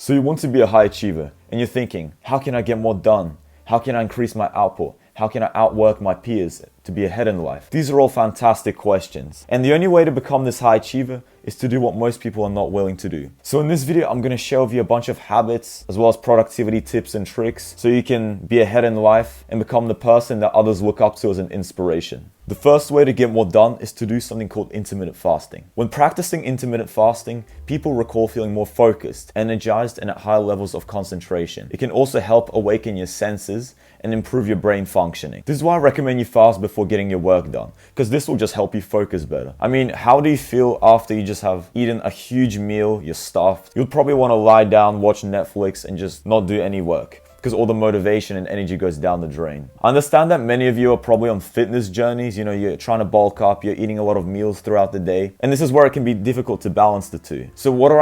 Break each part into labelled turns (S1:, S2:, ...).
S1: So you want to be a high achiever and you're thinking, how can I get more done? How can I increase my output? How can I outwork my peers to be ahead in life? These are all fantastic questions. And the only way to become this high achiever is to do what most people are not willing to do. So in this video, I'm going to share with you a bunch of habits as well as productivity tips and tricks so you can be ahead in life and become the person that others look up to as an inspiration. The first way to get more done is to do something called intermittent fasting. When practicing intermittent fasting, people recall feeling more focused, energized, and at higher levels of concentration. It can also help awaken your senses and improve your brain functioning. This is why I recommend you fast before getting your work done, because this will just help you focus better. I mean, how do you feel after you just have eaten a huge meal, you're stuffed? You'll probably want to lie down, watch Netflix, and just not do any work, because all the motivation and energy goes down the drain. I understand that many of you are probably on fitness journeys, you're trying to bulk up, you're eating a lot of meals throughout the day, and this is where it can be difficult to balance the two. So what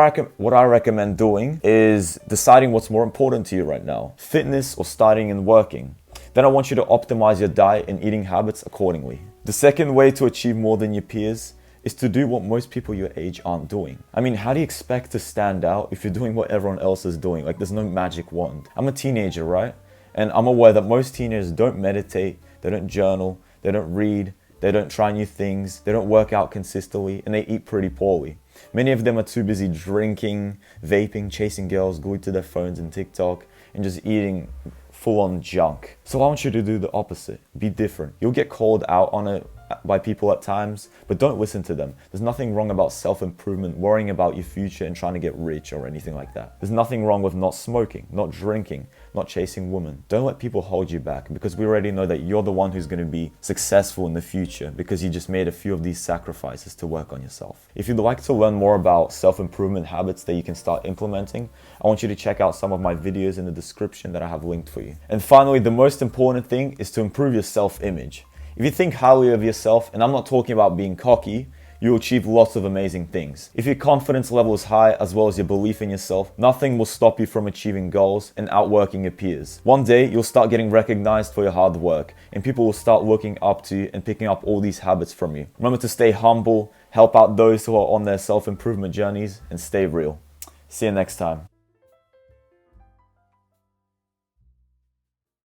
S1: I recommend doing is deciding what's more important to you right now, fitness or starting and working. Then I want you to optimize your diet and eating habits accordingly. The second way to achieve more than your peers is to do what most people your age aren't doing. I mean, how do you expect to stand out if you're doing what everyone else is doing? Like, there's no magic wand. I'm a teenager, right? And I'm aware that most teenagers don't meditate, they don't journal, they don't read, they don't try new things, they don't work out consistently, and they eat pretty poorly. Many of them are too busy drinking, vaping, chasing girls, glued to their phones and TikTok, and just eating full-on junk. So I want you to do the opposite. Be different. You'll get called out on it by people at times, but don't listen to them. There's nothing wrong about self-improvement, worrying about your future and trying to get rich or anything like that. There's nothing wrong with not smoking, not drinking, not chasing women. Don't let people hold you back, because we already know that you're the one who's going to be successful in the future because you just made a few of these sacrifices to work on yourself. If you'd like to learn more about self-improvement habits that you can start implementing, I want you to check out some of my videos in the description that I have linked for you. And finally, the most important thing is to improve your self-image. If you think highly of yourself, and I'm not talking about being cocky, you'll achieve lots of amazing things. If your confidence level is high, as well as your belief in yourself, nothing will stop you from achieving goals and outworking your peers. One day, you'll start getting recognized for your hard work, and people will start looking up to you and picking up all these habits from you. Remember to stay humble, help out those who are on their self-improvement journeys, and stay real. See you next time.